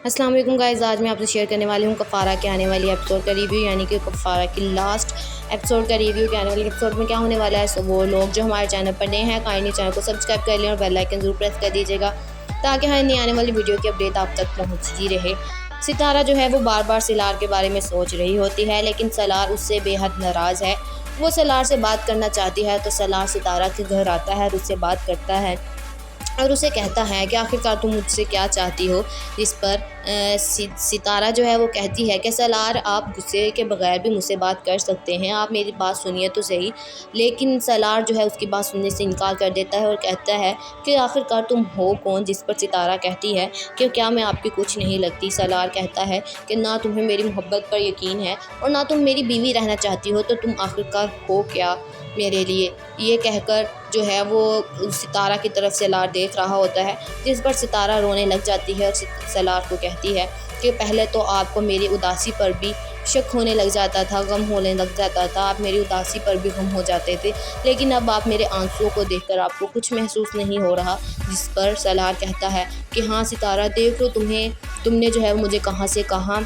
अस्सलाम वालेकुम गाइस, आज मैं आपसे शेयर करने वाली हूँ कफ़ारा के आने वाली एपिसोड का रिव्यू, यानी कि कफ़ारा की लास्ट एपिसोड का रिव्यू के आने वाली एपिसोड में क्या होने वाला है। सो वो लोग जो हमारे चैनल पर नए हैं, काइंडली चैनल को सब्सक्राइब कर लें और बेल आइकन ज़रूर प्रेस कर दीजिएगा ताकि हर नई आने वाली वीडियो की अपडेट आप तक पहुँचती रहे। सितारा जो है वो बार बार सलार के बारे में सोच रही होती है, लेकिन सलार उससे बेहद नाराज़ है। वो सलार से बात करना चाहती है तो सलार सितारा के घर आता है और उससे बात करता है और उसे कहता है कि आखिरकार तुम मुझसे क्या चाहती हो। जिस पर सितारा जो है वो कहती है कि सलार, आप गुस्से के बगैर भी मुझसे बात कर सकते हैं, आप मेरी बात सुनिए तो सही। लेकिन सलार जो है उसकी बात सुनने से इनकार कर देता है और कहता है कि आखिरकार तुम हो कौन। जिस पर सितारा कहती है कि क्या मैं आपकी कुछ नहीं लगती। सलार कहता है कि ना तुम्हें मेरी मोहब्बत पर यकीन है और ना तुम मेरी बीवी रहना चाहती हो, तो तुम आखिरकार हो क्या मेरे लिए। ये कहकर जो है वो सितारा की तरफ सलार देख रहा होता है, जिस पर सितारा रोने लग जाती है और सलार को कहती है कि पहले तो आपको मेरी उदासी पर भी शक होने लग जाता था, गम होने लग जाता था, आप मेरी उदासी पर भी गम हो जाते थे, लेकिन अब आप मेरे आंसुओं को देखकर आपको कुछ महसूस नहीं हो रहा। जिस पर सलार कहता है कि हाँ सितारा, देख लो तुमने जो है मुझे कहाँ से कहाँ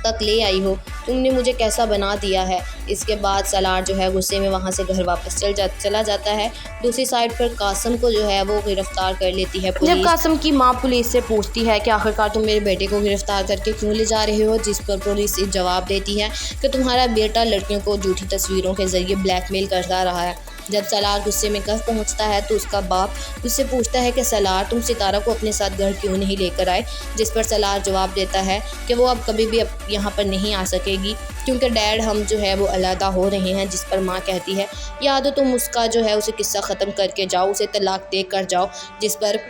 तक ले आई हो, तुमने मुझे कैसा बना दिया है। इसके बाद सलार जो है गुस्से में वहाँ से घर वापस चला जाता है। दूसरी साइड पर कासम को जो है वो गिरफ्तार कर लेती है पुलिस। जब कासम की माँ पुलिस से पूछती है कि आखिरकार तुम मेरे बेटे को गिरफ्तार करके क्यों ले जा रहे हो, जिस पर पुलिस जवाब देती है कि तुम्हारा बेटा लड़कियों को झूठी तस्वीरों के ज़रिए ब्लैकमेल करता रहा है। जब सलार गुस्से में घर पहुंचता है तो उसका बाप उससे पूछता है कि सलार, तुम सितारा को अपने साथ घर क्यों नहीं लेकर आए। जिस पर सलार जवाब देता है कि वो अब कभी भी यहाँ पर नहीं आ सकेगी क्योंकि डैड हम जो है वो अलहदा हो रहे हैं। जिस पर माँ कहती है या तो तुम उसका जो है उसे किस्सा ख़त्म करके जाओ, उसे तलाक दे कर जाओ। जिस पर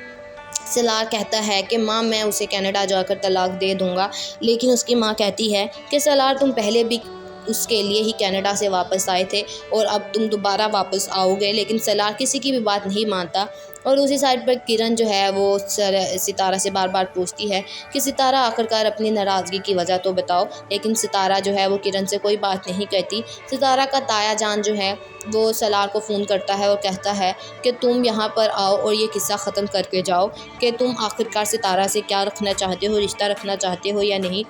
सलार कहता है कि माँ, मैं उसे कनाडा जाकर तलाक दे दूँगा। लेकिन उसकी माँ कहती है कि सलार, तुम पहले भी उसके लिए ही कनाडा से वापस आए थे और अब तुम दोबारा वापस आओगे। लेकिन सलार किसी की भी बात नहीं मानता। और उसी साइड पर किरण जो है वो सितारा से बार बार पूछती है कि सितारा, आखिरकार अपनी नाराज़गी की वजह तो बताओ। लेकिन सितारा जो है वो किरण से कोई बात नहीं कहती। सितारा का ताया जान जो है वो सलार को फ़ोन करता है और कहता है कि तुम यहाँ पर आओ और ये किस्सा ख़त्म करके जाओ कि तुम आखिरकार सितारा से क्या रखना चाहते हो, रिश्ता रखना चाहते हो या नहीं।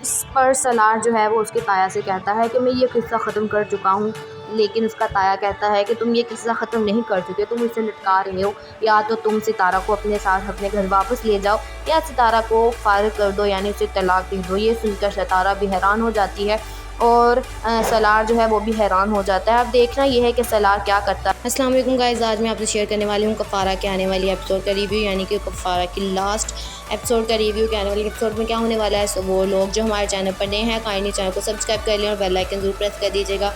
इस पर सलार जो है वो उसके ताया से कहता है कि मैं ये किस्सा ख़त्म कर चुका हूँ। लेकिन उसका ताया कहता है कि तुम ये किस्सा ख़त्म नहीं कर चुके, तुम इसे लटका रहे हो। या तो तुम सितारा को अपने साथ अपने घर वापस ले जाओ या सितारा को फारिग कर दो, यानी उसे तलाक दे दो। ये सुनकर सितारा भी हैरान हो जाती है और सलार जो है वो भी हैरान हो जाता है। अब देखना ये है कि सलार क्या करता है। अस्सलाम वालेकुम गाइस, आज मैं आपसे शेयर करने वाली हूँ कफ़ारा के आने वाली एपिसोड का रिव्यू, यानी कि कफ़ारा की लास्ट एपिसोड का रिव्यू के आने वाली एपिसोड में क्या होने वाला है। सो वो लोग जो हमारे चैनल पर नए हैं, काइंडली चैनल को सब्सक्राइब कर लें और बेल आइकन ज़रूर प्रेस कर दीजिएगा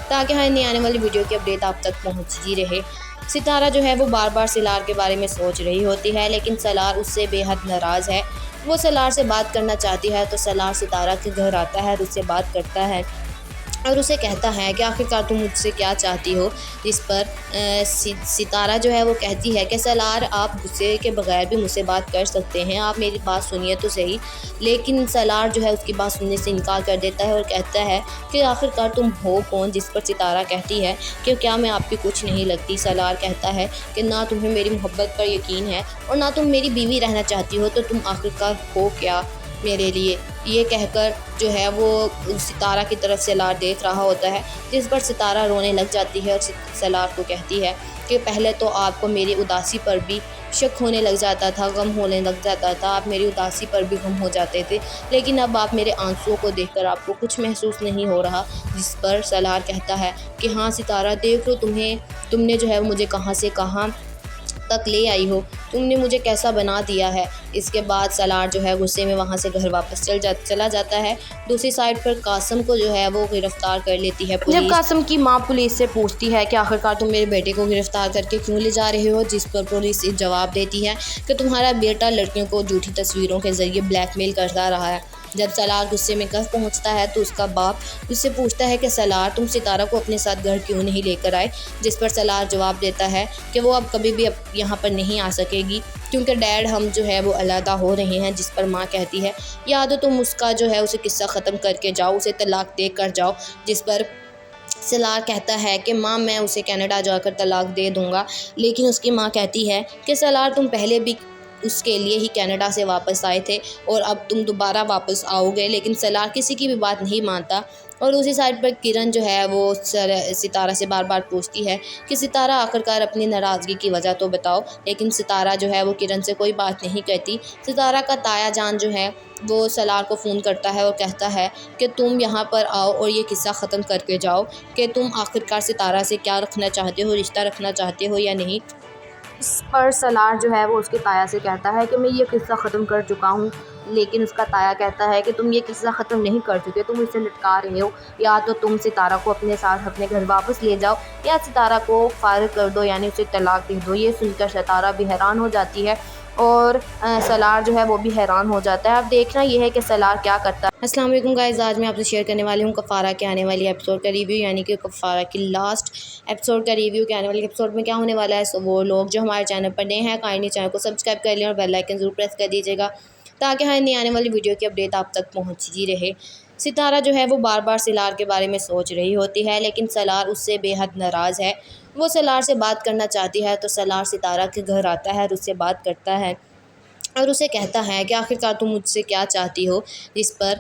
ताकि हर नई आने वाली वीडियो की अपडेट आप तक पहुँचती रहे। सितारा जो है वो बार बार सलार के बारे में सोच रही होती है, लेकिन सलार उससे बेहद नाराज़ है। वो सलार से बात करना चाहती है तो सलार सितारा के घर आता है और उससे बात करता है और उसे कहता है कि आखिरकार तुम मुझसे क्या चाहती हो। जिस पर सितारा जो है वो कहती है कि सलार, आप गुस्से के बगैर भी मुझसे बात कर सकते हैं, आप मेरी बात सुनिए तो सही। लेकिन सलार जो है उसकी बात सुनने से इनकार कर देता है और कहता है कि आखिरकार तुम हो कौन। जिस पर सितारा कहती है कि क्या मैं आपकी कुछ नहीं लगती। सलार कहता है कि ना तुम्हें मेरी मोहब्बत पर यकीन है और ना तुम मेरी बीवी रहना चाहती हो, तो तुम आखिरकार हो क्या मेरे लिए। ये कहकर जो है वो सितारा की तरफ सलार देख रहा होता है, जिस पर सितारा रोने लग जाती है और सलार को कहती है कि पहले तो आपको मेरी उदासी पर भी शक होने लग जाता था, गम होने लग जाता था, आप मेरी उदासी पर भी गम हो जाते थे, लेकिन अब आप मेरे आंसुओं को देखकर आपको कुछ महसूस नहीं हो रहा। जिस पर सलार कहता है कि हाँ सितारा, देख लो तुमने जो है मुझे कहाँ से कहाँ तक ले आई हो, तुमने मुझे कैसा बना दिया है। इसके बाद सलार जो है गुस्से में वहाँ से घर वापस चला जाता है। दूसरी साइड पर कासम को जो है वो गिरफ्तार कर लेती है पुलिस। जब कासम की माँ पुलिस से पूछती है कि आखिरकार तुम मेरे बेटे को गिरफ्तार करके क्यों ले जा रहे हो, जिस पर पुलिस जवाब देती है कि तुम्हारा बेटा लड़कियों को झूठी तस्वीरों के ज़रिए ब्लैकमेल करता रहा है। जब सलार गुस्से में घर पहुंचता है तो उसका बाप उससे पूछता है कि सलार, तुम सितारा को अपने साथ घर क्यों नहीं लेकर आए। जिस पर सलार जवाब देता है कि वो अब कभी भी यहाँ पर नहीं आ सकेगी क्योंकि डैड हम जो है वो अलहदा हो रहे हैं। जिस पर माँ कहती है या तो तुम उसका जो है उसे किस्सा ख़त्म करके जाओ, उसे तलाक दे कर जाओ। जिस पर सलार कहता है कि माँ, मैं उसे कनाडा जाकर तलाक दे दूँगा। लेकिन उसकी माँ कहती है कि सलार, तुम पहले भी उसके लिए ही कनाडा से वापस आए थे और अब तुम दोबारा वापस आओगे, लेकिन सलार किसी की भी बात नहीं मानता। और उसी साइड पर किरण जो है वो सितारा से बार बार पूछती है कि सितारा आखिरकार अपनी नाराज़गी की वजह तो बताओ, लेकिन सितारा जो है वो किरण से कोई बात नहीं कहती। सितारा का ताया जान जो है वो सलार को फ़ोन करता है और कहता है कि तुम यहाँ पर आओ और ये किस्सा ख़त्म करके जाओ कि तुम आखिरकार सितारा से क्या रखना चाहते हो, रिश्ता रखना चाहते हो या नहीं। इस पर सलार जो है वो उसके ताया से कहता है कि मैं ये किस्सा ख़त्म कर चुका हूँ, लेकिन उसका ताया कहता है कि तुम ये किस्सा ख़त्म नहीं कर चुके, तुम इसे लटका रहे हो। या तो तुम सितारा को अपने साथ अपने घर वापस ले जाओ या सितारा को फारिग कर दो, यानी उसे तलाक दे दो। ये सुनकर सितारा भी हैरान हो जाती है और सलार जो है वो भी हैरान हो जाता है। अब देखना ये है कि सलार क्या करता है। अस्सलाम वालेकुम गाइज़, आज मैं आपसे शेयर करने वाली हूँ कफ़ारा के आने वाली एपिसोड का रिव्यू, यानी कि कफ़ारा की लास्ट एपिसोड का रिव्यू के आने वाले एपिसोड में क्या होने वाला है। सो वो लोग जो हमारे चैनल पर नए हैं काइंडली चैनल को सब्सक्राइब कर लें और बेल आइकन ज़रूर प्रेस कर दीजिएगा ताकि हमारी नई आने वाली वीडियो की अपडेट आप तक पहुँचती रहे। सितारा जो है वो बार बार सलार के बारे में सोच रही होती है, लेकिन सलार उससे बेहद नाराज़ है। वो सलार से बात करना चाहती है तो सलार सितारा के घर आता है और उससे बात करता है और उसे कहता है कि आखिरकार तुम मुझसे क्या चाहती हो। जिस पर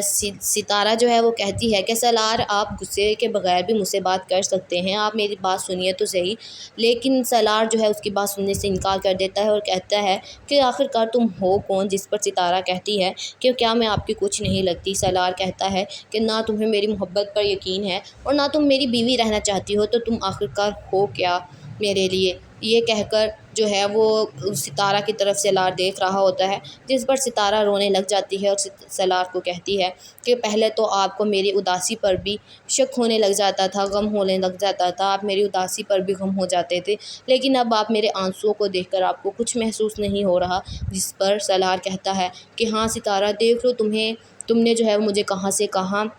सितारा जो है वो कहती है कि सलार, आप गुस्से के बगैर भी मुझसे बात कर सकते हैं, आप मेरी बात सुनिए तो सही। लेकिन सलार जो है उसकी बात सुनने से इनकार कर देता है और कहता है कि आखिरकार तुम हो कौन। जिस पर सितारा कहती है कि क्या मैं आपकी कुछ नहीं लगती। सलार कहता है कि ना तुम्हें मेरी मोहब्बत पर यकीन है और ना तुम मेरी बीवी रहना चाहती हो, तो तुम आखिरकार हो क्या मेरे लिए। ये कहकर जो है वो सितारा की तरफ सलार देख रहा होता है, जिस पर सितारा रोने लग जाती है और सलार को कहती है कि पहले तो आपको मेरी उदासी पर भी शक होने लग जाता था, गम होने लग जाता था, आप मेरी उदासी पर भी गम हो जाते थे, लेकिन अब आप मेरे आंसुओं को देखकर आपको कुछ महसूस नहीं हो रहा। जिस पर सलार कहता है कि हाँ सितारा, देख लो तुमने जो है मुझे कहाँ से कहाँ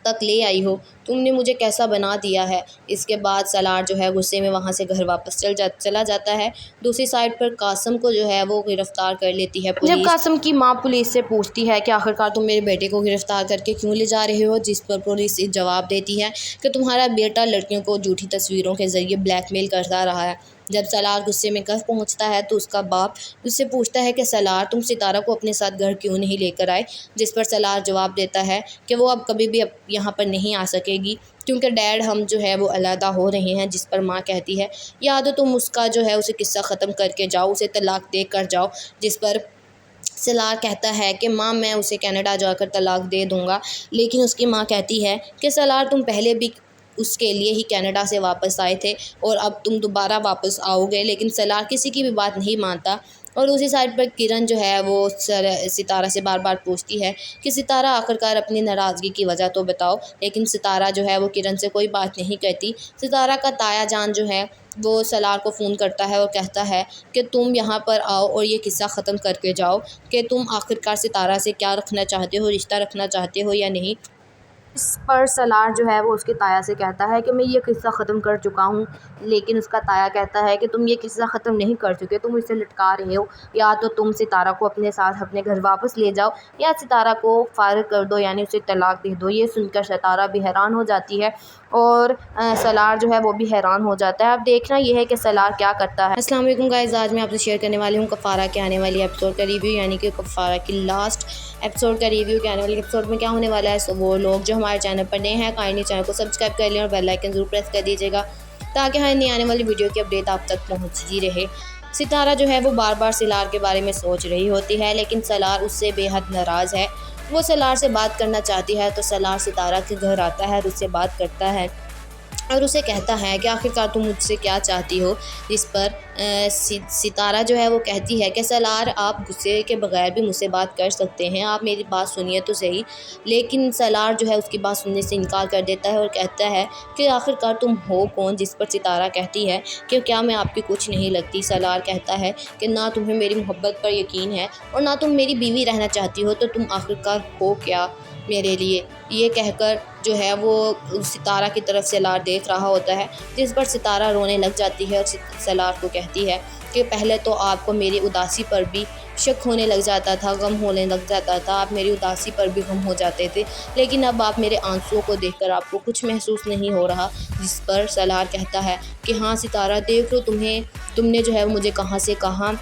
तक ले आई हो, तुमने मुझे कैसा बना दिया है। इसके बाद सलार जो है गुस्से में वहाँ से घर वापस चला जाता है। दूसरी साइड पर कासम को जो है वो गिरफ़्तार कर लेती है पुलिस। जब कासम की माँ पुलिस से पूछती है कि आखिरकार तुम मेरे बेटे को गिरफ़्तार करके क्यों ले जा रहे हो, जिस पर पुलिस जवाब देती है कि तुम्हारा बेटा लड़कियों को झूठी तस्वीरों के ज़रिए ब्लैकमेल करता रहा है। जब सलार गुस्से में घर पहुंचता है तो उसका बाप उससे पूछता है कि सलार, तुम सितारा को अपने साथ घर क्यों नहीं लेकर आए। जिस पर सलार जवाब देता है कि वो अब कभी भी यहाँ पर नहीं आ सकेगी क्योंकि डैड हम जो है वो अलहदा हो रहे हैं। जिस पर माँ कहती है या तो तुम उसका जो है उसे किस्सा ख़त्म करके जाओ, उसे तलाक दे कर जाओ। जिस पर सलार कहता है कि माँ मैं उसे कनाडा जाकर तलाक दे दूँगा, लेकिन उसकी माँ कहती है कि सलार, तुम पहले भी उसके लिए ही कनाडा से वापस आए थे और अब तुम दोबारा वापस आओगे, लेकिन सलार किसी की भी बात नहीं मानता। और उसी साइड पर किरण जो है वो सितारा से बार बार पूछती है कि सितारा आखिरकार अपनी नाराज़गी की वजह तो बताओ, लेकिन सितारा जो है वो किरण से कोई बात नहीं कहती। सितारा का ताया जान जो है वो सलार को फ़ोन करता है और कहता है कि तुम यहाँ पर आओ और ये किस्सा ख़त्म करके जाओ कि तुम आखिरकार सितारा से क्या रखना चाहते हो, रिश्ता रखना चाहते हो या नहीं। इस पर सलार जो है वो उसके ताया से कहता है कि मैं ये किस्सा ख़त्म कर चुका हूँ, लेकिन उसका ताया कहता है कि तुम ये किस्सा ख़त्म नहीं कर चुके, तुम इसे लटका रहे हो। या तो तुम सितारा को अपने साथ अपने घर वापस ले जाओ या सितारा को फारिग कर दो, यानी उसे तलाक दे दो। ये सुनकर सितारा भी हैरान हो जाती है और सलार जो है वो भी हैरान हो जाता है। अब देखना ये है कि सलार क्या करता है। अस्सलाम वालेकुम गाइज़, आज मैं आपसे शेयर करने वाली हूँ कफ़ारा के आने वाली एपिसोड का रिव्यू, यानी कि कफ़ारा की लास्ट एपिसोड का रिव्यू के आने वाले एपिसोड में क्या होने वाला है। सो वो लोग जो हमारे चैनल पर नए हैं काइंडली चैनल को सब्सक्राइब कर लें और बेल आइकन ज़रूर प्रेस कर दीजिएगा ताकि हमारी नई आने वाली वीडियो की अपडेट आप तक पहुँचती रहे। सितारा जो है वो बार बार सलार के बारे में सोच रही होती है, लेकिन सलार उससे बेहद नाराज़ है। वो सलार से बात करना चाहती है तो सलार सितारा के घर आता है और उससे बात करता है और उसे कहता है कि आखिरकार तुम मुझसे क्या चाहती हो। जिस पर सितारा जो है वो कहती है कि सलार, आप गुस्से के बगैर भी मुझसे बात कर सकते हैं, आप मेरी बात सुनिए तो सही। लेकिन सलार जो है उसकी बात सुनने से इनकार कर देता है और कहता है कि आखिरकार तुम हो कौन। जिस पर सितारा कहती है कि क्या मैं आपकी कुछ नहीं लगती। सलार कहता है कि ना तुम्हें मेरी मोहब्बत पर यकीन है और ना तुम मेरी बीवी रहना चाहती हो, तो तुम आखिरकार हो क्या मेरे लिए। ये कहकर जो है वो सितारा की तरफ सलार देख रहा होता है, जिस पर सितारा रोने लग जाती है और सलार को कहती है कि पहले तो आपको मेरी उदासी पर भी शक होने लग जाता था, गम होने लग जाता था, आप मेरी उदासी पर भी गम हो जाते थे, लेकिन अब आप मेरे आंसुओं को देखकर आपको कुछ महसूस नहीं हो रहा। जिस पर सलार कहता है कि हाँ सितारा, देख लो तुमने जो है मुझे कहाँ से कहाँ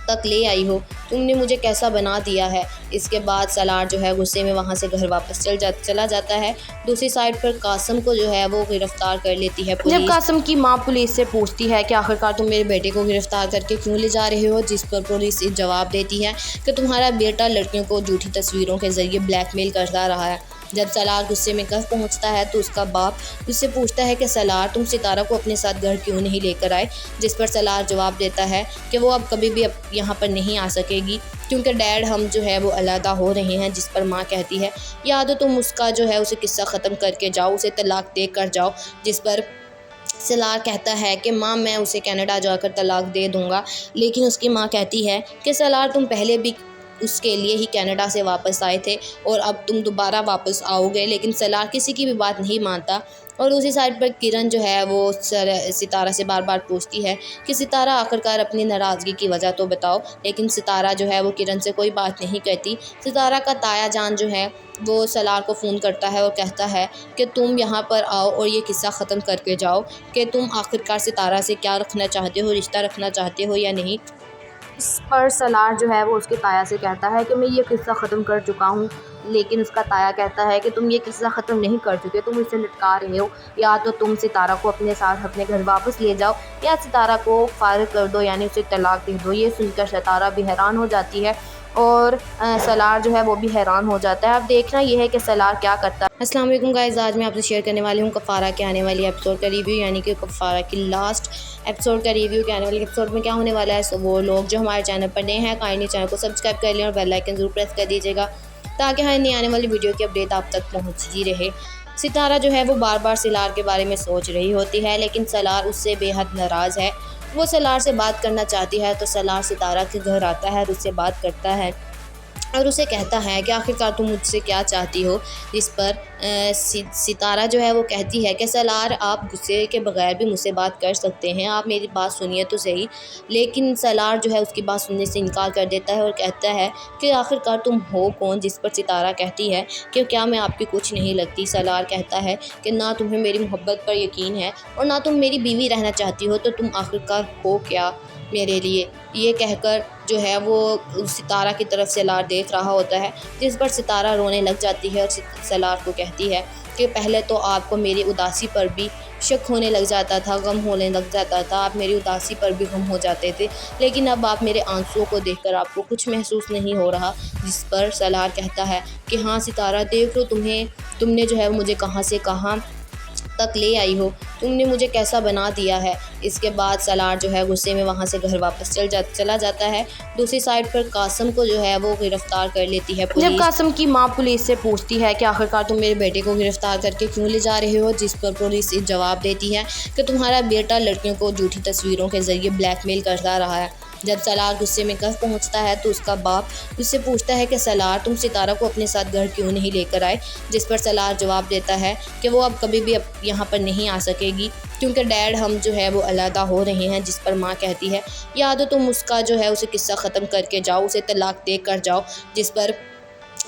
तक ले आई हो, तुमने मुझे कैसा बना दिया है। इसके बाद सलार जो है गुस्से में वहाँ से घर वापस चला जाता है। दूसरी साइड पर कासिम को जो है वो गिरफ्तार कर लेती है पुलिस। जब कासिम की माँ पुलिस से पूछती है कि आखिरकार तुम मेरे बेटे को गिरफ्तार करके क्यों ले जा रहे हो, जिस पर पुलिस जवाब देती है कि तुम्हारा बेटा लड़कियों को झूठी तस्वीरों के ज़रिए ब्लैकमेल करता रहा है। जब सलार गुस्से में घर पहुंचता है तो उसका बाप उससे पूछता है कि सलार तुम सितारा को अपने साथ घर क्यों नहीं लेकर आए, जिस पर सलार जवाब देता है कि वो अब कभी भी यहाँ पर नहीं आ सकेगी क्योंकि डैड हम जो है वो अलहदा हो रहे हैं। जिस पर माँ कहती है या तो तुम उसका जो है उसे किस्सा ख़त्म करके जाओ, उसे तलाक दे कर जाओ। जिस पर सलार कहता है कि माँ मैं उसे कनाडा जाकर तलाक दे दूँगा, लेकिन उसकी माँ कहती है कि सलार तुम पहले भी उसके लिए ही कनाडा से वापस आए थे और अब तुम दोबारा वापस आओगे। लेकिन सलार किसी की भी बात नहीं मानता और उसी साइड पर किरण जो है वो सितारा से बार बार पूछती है कि सितारा आखिरकार अपनी नाराज़गी की वजह तो बताओ, लेकिन सितारा जो है वो किरण से कोई बात नहीं कहती। सितारा का ताया जान जो है वो सलार को फ़ोन करता है और कहता है कि तुम यहाँ पर आओ और ये किस्सा ख़त्म करके जाओ कि तुम आखिरकार सितारा से क्या रखना चाहते हो, रिश्ता रखना चाहते हो या नहीं। इस पर सलार जो है वो उसके ताया से कहता है कि मैं ये किस्सा ख़त्म कर चुका हूँ, लेकिन उसका ताया कहता है कि तुम ये किस्सा ख़त्म नहीं कर चुके, तुम इसे लटका रहे हो। या तो तुम सितारा को अपने साथ अपने घर वापस ले जाओ या सितारा को फारिग कर दो, यानी उसे तलाक दे दो। ये सुनकर सितारा भी हैरान हो जाती है और सलार जो है वो भी हैरान हो जाता है। अब देखना ये है कि सलार क्या करता है। अस्सलाम वालेकुम गाइस, आज मैं आपसे शेयर करने वाली हूँ कफ़ारा के आने वाली एपिसोड का रिव्यू, यानी कि कफ़ारा की लास्ट एपिसोड का रिव्यू के आने वाले एपिसोड में क्या होने वाला है। सो वो लोग जो हमारे चैनल पर नए हैं काइंडली चैनल को सब्सक्राइब कर लें और बेल आइकन ज़रूर प्रेस कर दीजिएगा ताकि हर नई आने वाली वीडियो की अपडेट आप तक पहुँचती रहे। सितारा जो है वो बार बार सलार के बारे में सोच रही होती है, लेकिन सलार उससे बेहद नाराज़ है। वो सलार से बात करना चाहती है तो सलार सितारा के घर आता है और उससे बात करता है और उसे कहता है कि आखिरकार तुम मुझसे क्या चाहती हो। इस पर सितारा जो है वो कहती है कि सलार आप गुस्से के बगैर भी मुझसे बात कर सकते हैं, आप मेरी बात सुनिए तो सही। लेकिन सलार जो है उसकी बात सुनने से इनकार कर देता है और कहता है कि आखिरकार तुम हो कौन। जिस पर सितारा कहती है कि क्या मैं आपकी कुछ नहीं लगती। सलार कहता है कि ना तुम्हें मेरी मोहब्बत पर यकीन है और ना तुम मेरी बीवी रहना चाहती हो, तो तुम आखिरकार हो क्या मेरे लिए। ये कहकर जो है वो सितारा की तरफ सलार देख रहा होता है, जिस पर सितारा रोने लग जाती है और सलार को कहती है कि पहले तो आपको मेरी उदासी पर भी शक होने लग जाता था, गम होने लग जाता था, आप मेरी उदासी पर भी गम हो जाते थे, लेकिन अब आप मेरे आंसुओं को देखकर आपको कुछ महसूस नहीं हो रहा। जिस पर सलार कहता है कि हाँ सितारा देख लो, तुमने जो है मुझे कहाँ से कहाँ तक ले आई हो, तुमने मुझे कैसा बना दिया है। इसके बाद सलार जो है गुस्से में वहाँ से घर वापस चला जाता है। दूसरी साइड पर कासिम को जो है वो गिरफ्तार कर लेती है पुलिस। जब कासिम की माँ पुलिस से पूछती है कि आखिरकार तुम मेरे बेटे को गिरफ्तार करके क्यों ले जा रहे हो, जिस पर पुलिस जवाब देती है कि तुम्हारा बेटा लड़कियों को झूठी तस्वीरों के ज़रिए ब्लैकमेल करता रहा है। जब सलार गुस्से में घर पहुंचता है तो उसका बाप उससे पूछता है कि सलार तुम सितारा को अपने साथ घर क्यों नहीं लेकर आए। जिस पर सलार जवाब देता है कि वो अब कभी भी यहाँ पर नहीं आ सकेगी क्योंकि डैड हम जो है वो अलहदा हो रहे हैं। जिस पर माँ कहती है या तो तुम उसका जो है उसे किस्सा ख़त्म करके जाओ, उसे तलाक दे कर जाओ। जिस पर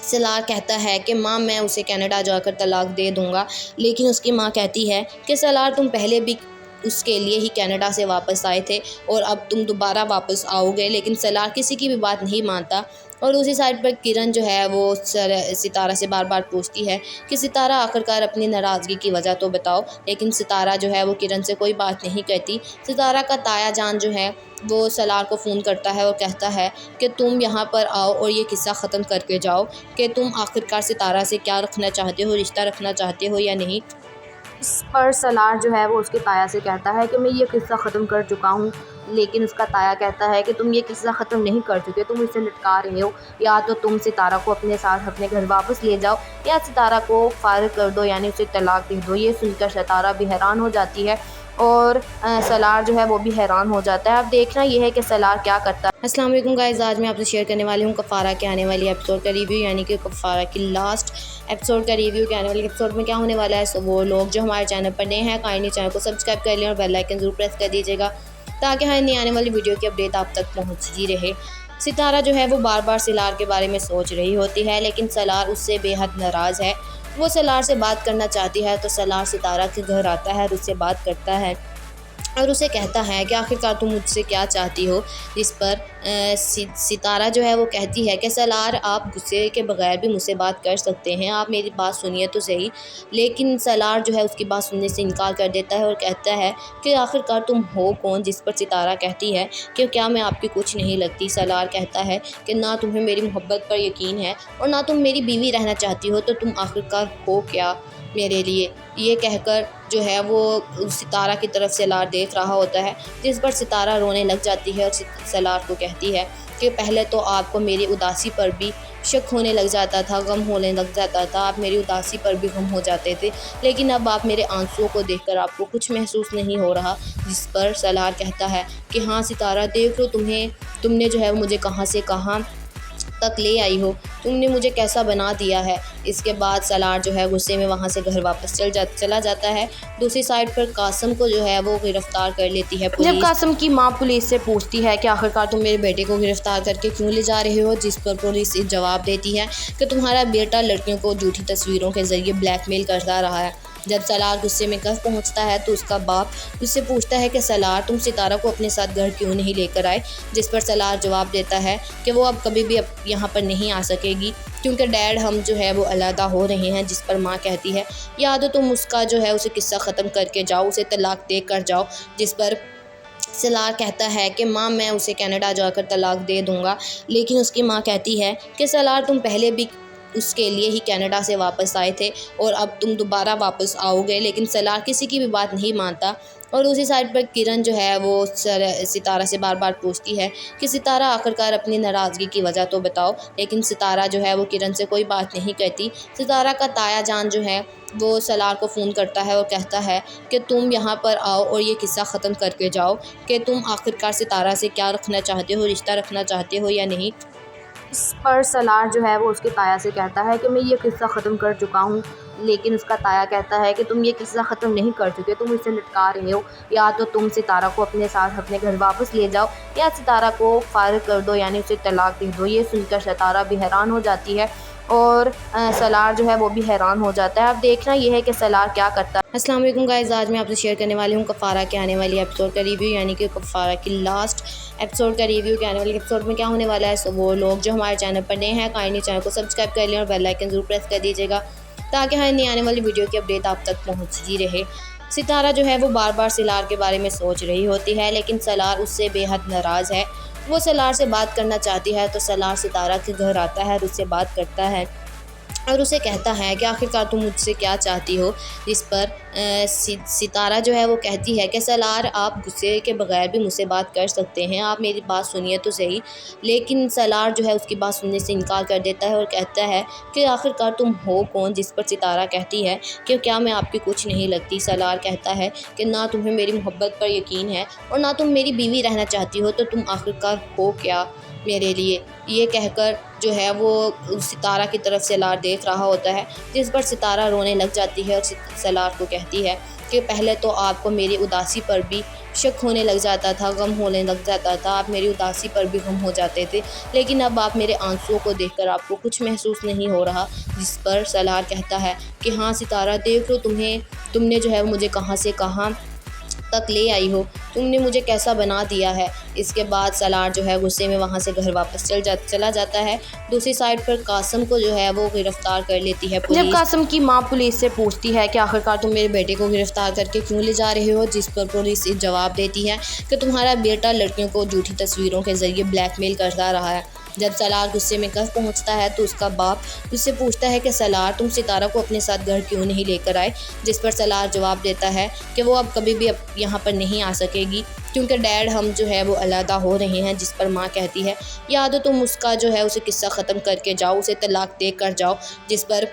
सलार कहता है कि माँ मैं उसे कनाडा जाकर तलाक दे दूँगा, लेकिन उसकी माँ कहती है कि सलार तुम पहले भी उसके लिए ही कनाडा से वापस आए थे और अब तुम दोबारा वापस आओगे। लेकिन सलार किसी की भी बात नहीं मानता और उसी साइड पर किरण जो है वो सितारा से बार बार पूछती है कि सितारा आखिरकार अपनी नाराज़गी की वजह तो बताओ, लेकिन सितारा जो है वो किरण से कोई बात नहीं कहती। सितारा का ताया जान जो है वो सलार को फ़ोन करता है और कहता है कि तुम यहाँ पर आओ और ये किस्सा ख़त्म करके जाओ कि तुम आखिरकार सितारा से क्या रखना चाहते हो, रिश्ता रखना चाहते हो या नहीं। इस पर सलार जो है वो उसके ताया से कहता है कि मैं ये किस्सा ख़त्म कर चुका हूँ, लेकिन उसका ताया कहता है कि तुम ये किस्सा ख़त्म नहीं कर चुके, तुम इसे लटका रहे हो। या तो तुम सितारा को अपने साथ अपने घर वापस ले जाओ या सितारा को फारिग कर दो, यानी उसे तलाक दे दो। ये सुनकर सितारा भी हैरान हो जाती है और सलार जो है वो भी हैरान हो जाता है। अब देखना ये है कि सलार क्या करता है। अस्सलाम वालेकुम गाइस, आज मैं आपसे शेयर करने वाली हूँ कफ़ारा के आने वाली एपिसोड का रिव्यू, यानी कि कफ़ारा की लास्ट एपिसोड का रिव्यू के आने वाले एपिसोड में क्या होने वाला है। सो वो लोग जो हमारे चैनल पर नए हैं काइंडली चैनल को सब्सक्राइब कर लें और बेल आइकन ज़रूर प्रेस कर दीजिएगा ताकि हर नई आने वाली वीडियो की अपडेट आप तक पहुँचती रहे। सितारा जो है वो बार बार सलार के बारे में सोच रही होती है, लेकिन सलार उससे बेहद नाराज़ है। वो सलार से बात करना चाहती है तो सलार सितारा के घर आता है और उससे बात करता है और उसे कहता है कि आखिरकार तुम मुझसे क्या चाहती हो। जिस पर सितारा जो है वो कहती है कि सलार, आप गुस्से के बगैर भी मुझसे बात कर सकते हैं, आप मेरी बात सुनिए तो सही। लेकिन सलार जो है उसकी बात सुनने से इनकार कर देता है और कहता है कि आखिरकार तुम हो कौन। जिस पर सितारा कहती है कि क्या मैं आपकी कुछ नहीं लगती। सलार कहता है कि ना तुम्हें मेरी मोहब्बत पर यकीन है और ना तुम मेरी बीवी रहना चाहती हो, तो तुम आखिरकार हो क्या मेरे लिए। ये कहकर जो है वो सितारा की तरफ सलार देख रहा होता है, जिस पर सितारा रोने लग जाती है और सलार को कहती है कि पहले तो आपको मेरी उदासी पर भी शक होने लग जाता था, गम होने लग जाता था, आप मेरी उदासी पर भी गम हो जाते थे, लेकिन अब आप मेरे आंसुओं को देखकर आपको कुछ महसूस नहीं हो रहा। जिस पर सलार कहता है कि हाँ सितारा, देख लो तुमने जो है मुझे कहाँ से कहाँ तक ले आई हो, तुमने मुझे कैसा बना दिया है। इसके बाद सलार जो है गुस्से में वहाँ से घर वापस चला जाता है। दूसरी साइड पर कासिम को जो है वो गिरफ्तार कर लेती है पुलिस। जब कासिम की माँ पुलिस से पूछती है कि आखिरकार तुम मेरे बेटे को गिरफ्तार करके क्यों ले जा रहे हो, जिस पर पुलिस जवाब देती है कि तुम्हारा बेटा लड़कियों को झूठी तस्वीरों के ज़रिए ब्लैकमेल करता रहा है। जब सलार गुस्से में घर पहुंचता है तो उसका बाप उससे पूछता है कि सलार, तुम सितारा को अपने साथ घर क्यों नहीं लेकर आए। जिस पर सलार जवाब देता है कि वो अब कभी भी यहाँ पर नहीं आ सकेगी, क्योंकि डैड हम जो है वो अलहदा हो रहे हैं। जिस पर माँ कहती है या तो तुम उसका जो है उसे किस्सा ख़त्म करके जाओ, उसे तलाक दे कर जाओ। जिस पर सलार कहता है कि माँ मैं उसे कनाडा जाकर तलाक दे दूँगा। लेकिन उसकी माँ कहती है कि सलार, तुम पहले भी उसके लिए ही कनाडा से वापस आए थे और अब तुम दोबारा वापस आओगे। लेकिन सलार किसी की भी बात नहीं मानता। और उसी साइड पर किरण जो है वो सितारा से बार बार पूछती है कि सितारा, आखिरकार अपनी नाराज़गी की वजह तो बताओ। लेकिन सितारा जो है वो किरण से कोई बात नहीं कहती। सितारा का ताया जान जो है वो सलार को फ़ोन करता है और कहता है कि तुम यहाँ पर आओ और ये किस्सा ख़त्म करके जाओ कि तुम आखिरकार सितारा से क्या रखना चाहते हो, रिश्ता रखना चाहते हो या नहीं। इस पर सलार जो है वो उसके ताया से कहता है कि मैं ये किस्सा ख़त्म कर चुका हूँ। लेकिन उसका ताया कहता है कि तुम ये किस्सा ख़त्म नहीं कर चुके, तुम इसे लटका रहे हो। या तो तुम सितारा को अपने साथ अपने घर वापस ले जाओ या सितारा को फारिग कर दो, यानी उसे तलाक दे दो। ये सुनकर सितारा भी हैरान हो जाती है और सलार जो है वो भी हैरान हो जाता है। अब देखना ये है कि सलार क्या करता है। अस्सलाम वालेकुम गाइस, आज मैं आपसे शेयर करने वाली हूँ कफ़ारा के आने वाली एपिसोड का रिव्यू, यानी कि कफ़ारा की लास्ट एपिसोड का रिव्यू के आने वाले एपिसोड में क्या होने वाला है। सो वो लोग जो हमारे चैनल पर नए हैं, काइंडली चैनल को सब्सक्राइब कर लें और बेल आइकन ज़रूर प्रेस कर दीजिएगा ताकि हर नई आने वाली वीडियो की अपडेट आप तक पहुँचती रहे। सितारा जो है वो बार बार सलार के बारे में सोच रही होती है, लेकिन सलार उससे बेहद नाराज़ है। वो सलार से बात करना चाहती है तो सलार सितारा के घर आता है और उससे बात करता है और उसे कहता है कि आखिरकार तुम मुझसे क्या चाहती हो। इस पर सितारा जो है वो कहती है कि सलार, आप गुस्से के बगैर भी मुझसे बात कर सकते हैं, आप मेरी बात सुनिए तो सही। लेकिन सलार जो है उसकी बात सुनने से इनकार कर देता है और कहता है कि आखिरकार तुम हो कौन। जिस पर सितारा कहती है कि क्या मैं आपकी कुछ नहीं लगती। सलार कहता है कि ना तुम्हें मेरी मोहब्बत पर यकीन है और ना तुम मेरी बीवी रहना चाहती हो, तो तुम आखिरकार हो क्या मेरे लिए। ये कहकर जो है वो सितारा की तरफ सलार देख रहा होता है, जिस पर सितारा रोने लग जाती है और सलार को कहती है कि पहले तो आपको मेरी उदासी पर भी शक होने लग जाता था, गम होने लग जाता था, आप मेरी उदासी पर भी गम हो जाते थे, लेकिन अब आप मेरे आंसुओं को देखकर आपको कुछ महसूस नहीं हो रहा। जिस पर सलार कहता है कि हाँ सितारा, देख लो तुमने जो है मुझे कहाँ से कहाँ तक ले आई हो, तुमने मुझे कैसा बना दिया है। इसके बाद सलार जो है गुस्से में वहाँ से घर वापस चला जाता है। दूसरी साइड पर कासिम को जो है वो गिरफ्तार कर लेती है पुलिस। जब कासिम की माँ पुलिस से पूछती है कि आखिरकार तुम मेरे बेटे को गिरफ्तार करके क्यों ले जा रहे हो, जिस पर पुलिस जवाब देती है कि तुम्हारा बेटा लड़कियों को झूठी तस्वीरों के ज़रिए ब्लैकमेल करता रहा है। जब सलार गुस्से में घर पहुंचता है तो उसका बाप उससे पूछता है कि सलार, तुम सितारा को अपने साथ घर क्यों नहीं लेकर आए। जिस पर सलार जवाब देता है कि वो अब कभी भी यहाँ पर नहीं आ सकेगी, क्योंकि डैड हम जो है वो अलहदा हो रहे हैं। जिस पर माँ कहती है या तो तुम उसका जो है उसे किस्सा ख़त्म करके जाओ, उसे तलाक दे कर जाओ। जिस पर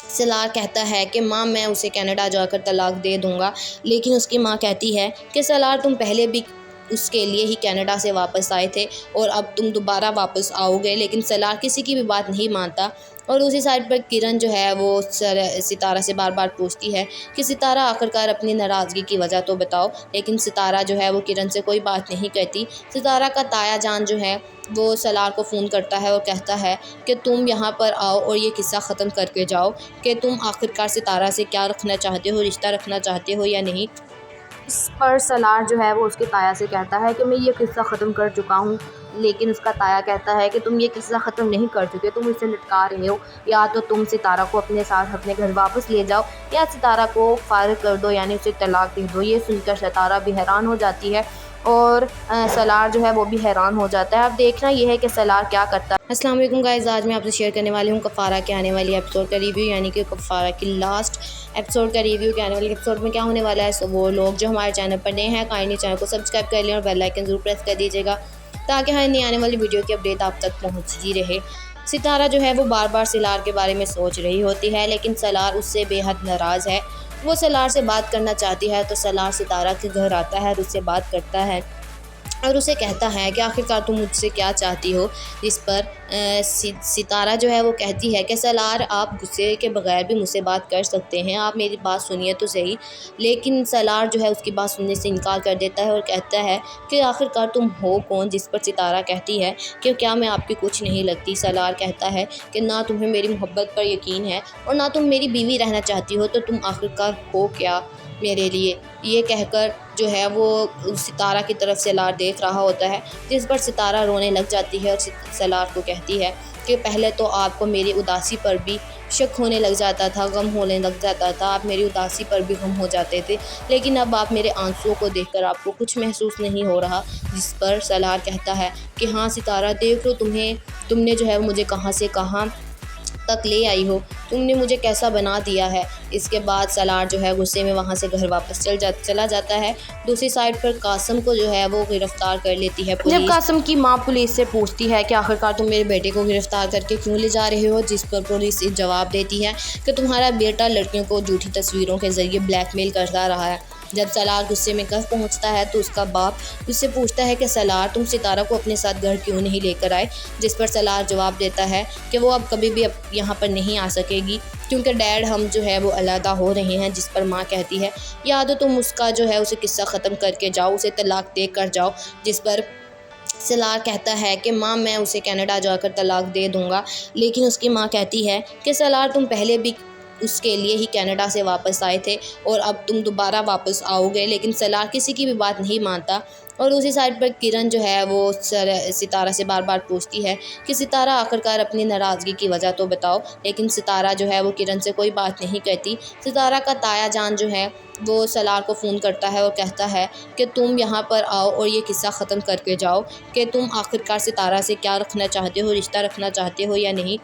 सलार कहता है कि माँ मैं उसे कनाडा जाकर तलाक दे दूँगा। लेकिन उसकी माँ कहती है कि सलार, तुम पहले भी उसके लिए ही कनाडा से वापस आए थे और अब तुम दोबारा वापस आओगे। लेकिन सलार किसी की भी बात नहीं मानता। और उसी साइड पर किरण जो है वो सितारा से बार बार पूछती है कि सितारा, आखिरकार अपनी नाराज़गी की वजह तो बताओ। लेकिन सितारा जो है वो किरण से कोई बात नहीं कहती। सितारा का ताया जान जो है वो सलार को फ़ोन करता है और कहता है कि तुम यहाँ पर आओ और ये किस्सा ख़त्म करके जाओ कि तुम आखिरकार सितारा से क्या रखना चाहते हो, रिश्ता रखना चाहते हो या नहीं। इस पर सलार जो है वो उसकी ताया से कहता है कि मैं ये किस्सा ख़त्म कर चुका हूँ, लेकिन उसका ताया कहता है कि तुम ये किस्सा ख़त्म नहीं कर चुके, तुम इसे लटका रहे हो। या तो तुम सितारा को अपने साथ अपने घर वापस ले जाओ या सितारा को फारिग कर दो, यानी उसे तलाक दे दो। ये सुनकर सितारा भी हैरान हो जाती है और सलार जो है वो भी हैरान हो जाता है। अब देखना ये है कि सलार क्या करता है। अस्सलाम वालेकुम गाइस, आज मैं आपसे शेयर करने वाली हूँ कफ़ारा के आने वाली एपिसोड का रिव्यू, यानी कि कफ़ारा की लास्ट एपिसोड का रिव्यू के आने वाले एपिसोड में क्या होने वाला है। सो वो लोग जो हमारे चैनल पर नए हैं, काइंडली चैनल को सब्सक्राइब कर लें और बेल आइकन ज़रूर प्रेस कर दीजिएगा ताकि हर नई आने वाली वीडियो की अपडेट आप तक पहुँचती रहे। सितारा जो है वो बार बार सलार के बारे में सोच रही होती है, लेकिन सलार उससे बेहद नाराज़ है। वो सलार से बात करना चाहती है तो सलार सितारा के घर आता है और उससे बात करता है और उसे कहता है कि आखिरकार तुम मुझसे क्या चाहती हो। इस पर सितारा जो है वो कहती है कि सलार, आप गुस्से के बगैर भी मुझसे बात कर सकते हैं, आप मेरी बात सुनिए तो सही। लेकिन सलार जो है उसकी बात सुनने से इनकार कर देता है और कहता है कि आखिरकार तुम हो कौन। जिस पर सितारा कहती है कि क्या मैं आपकी कुछ नहीं लगती। सलार कहता है कि ना तुम्हें मेरी मोहब्बत पर यकीन है और ना तुम मेरी बीवी रहना चाहती हो, तो तुम आखिरकार हो क्या मेरे लिए। ये कहकर जो है वो सितारा की तरफ सलार देख रहा होता है, जिस पर सितारा रोने लग जाती है और सलार को कहती है कि पहले तो आपको मेरी उदासी पर भी शक होने लग जाता था, गम होने लग जाता था, आप मेरी उदासी पर भी गम हो जाते थे, लेकिन अब आप मेरे आंसुओं को देखकर आपको कुछ महसूस नहीं हो रहा। जिस पर सलार कहता है कि हाँ सितारा, देख लो तुमने जो है मुझे कहाँ से कहाँ तक ले आई हो, तुमने मुझे कैसा बना दिया है। इसके बाद सलार जो है गुस्से में वहाँ से घर वापस चला जाता है। दूसरी साइड पर कासिम को जो है वो गिरफ्तार कर लेती है पुलिस। जब कासिम की माँ पुलिस से पूछती है कि आखिरकार तुम मेरे बेटे को गिरफ्तार करके क्यों ले जा रहे हो, जिस पर पुलिस जवाब देती है कि तुम्हारा बेटा लड़कियों को झूठी तस्वीरों के ज़रिए ब्लैकमेल करता रहा है। जब सलार गुस्से में घर पहुंचता है तो उसका बाप उससे पूछता है कि सलार, तुम सितारा को अपने साथ घर क्यों नहीं लेकर आए। जिस पर सलार जवाब देता है कि वो अब कभी भी यहाँ पर नहीं आ सकेगी क्योंकि डैड हम जो है वो अलहदा हो रहे हैं। जिस पर माँ कहती है या तो तुम उसका जो है उसे किस्सा ख़त्म करके जाओ, उसे तलाक दे कर जाओ। जिस पर सलार कहता है कि माँ, मैं उसे कनाडा जाकर तलाक दे दूँगा। लेकिन उसकी माँ कहती है कि सलार, तुम पहले भी उसके लिए ही कनाडा से वापस आए थे और अब तुम दोबारा वापस आओगे। लेकिन सलार किसी की भी बात नहीं मानता। और दूसरी साइड पर किरण जो है वो सितारा से बार बार पूछती है कि सितारा, आखिरकार अपनी नाराज़गी की वजह तो बताओ। लेकिन सितारा जो है वो किरण से कोई बात नहीं कहती। सितारा का ताया जान जो है वो सलार को फ़ोन करता है और कहता है कि तुम यहाँ पर आओ और ये किस्सा ख़त्म करके जाओ कि तुम आखिरकार सितारा से क्या रखना चाहते हो, रिश्ता रखना चाहते हो या नहीं।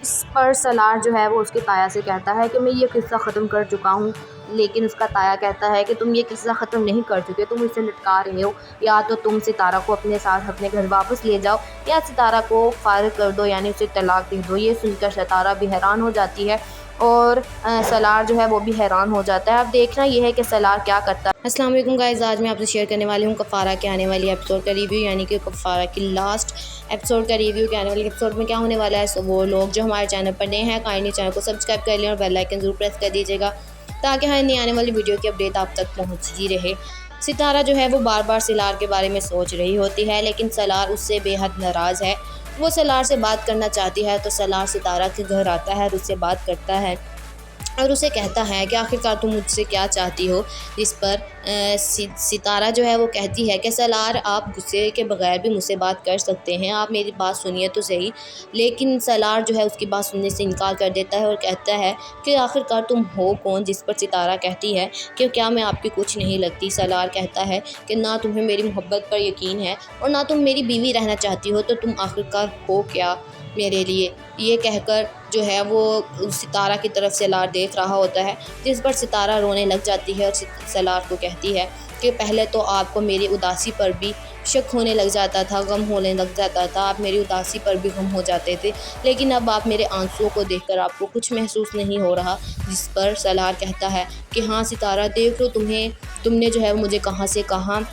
इस पर सलार जो है वो उसके ताया से कहता है कि मैं ये किस्सा ख़त्म कर चुका हूँ, लेकिन उसका ताया कहता है कि तुम ये किस्सा ख़त्म नहीं कर चुके, तुम इसे लटका रहे हो। या तो तुम सितारा को अपने साथ अपने घर वापस ले जाओ या सितारा को फारिग कर दो, यानी उसे तलाक दे दो। ये सुनकर सितारा भी हैरान हो जाती है और सलार जो है वो भी हैरान हो जाता है। अब देखना ये है कि सलार क्या करता है। अस्सलाम वालेकुम गाइस, आज मैं आपसे शेयर करने वाली हूँ कफ़ारा के आने वाली एपिसोड का रिव्यू, यानी कि कफ़ारा की लास्ट एपिसोड का रिव्यू के आने वाले एपिसोड में क्या होने वाला है। सो वो लोग जो हमारे चैनल पर नए हैं, काइंडली चैनल को सब्सक्राइब कर लें और बेल आइकन ज़रूर प्रेस कर दीजिएगा ताकि हर नई आने वाली वीडियो की अपडेट आप तक पहुँचती रहे। सितारा जो है वो बार बार सलार के बारे में सोच रही होती है, लेकिन सलार उससे बेहद नाराज़ है। वो सलार से बात करना चाहती है तो सलार सितारा के घर आता है और उससे बात करता है और उसे कहता है कि आखिरकार तुम मुझसे क्या चाहती हो। इस पर सितारा जो है वो कहती है कि सलार, आप गुस्से के बगैर भी मुझसे बात कर सकते हैं, आप मेरी बात सुनिए तो सही। लेकिन सलार जो है उसकी बात सुनने से इनकार कर देता है और कहता है कि आखिरकार तुम हो कौन। जिस पर सितारा कहती है कि क्या मैं आपकी कुछ नहीं लगती। सलार कहता है कि ना तुम्हें मेरी मोहब्बत पर यकीन है और ना तुम मेरी बीवी रहना चाहती हो, तो तुम आखिरकार हो क्या मेरे लिए। ये कहकर जो है वो सितारा की तरफ सलार देख रहा होता है, जिस पर सितारा रोने लग जाती है और सलार को कहती है कि पहले तो आपको मेरी उदासी पर भी शक होने लग जाता था, गम होने लग जाता था, आप मेरी उदासी पर भी गम हो जाते थे, लेकिन अब आप मेरे आंसुओं को देखकर आपको कुछ महसूस नहीं हो रहा। जिस पर सलार कहता है कि हाँ सितारा, देख लो तुमने जो है मुझे कहाँ से कहाँ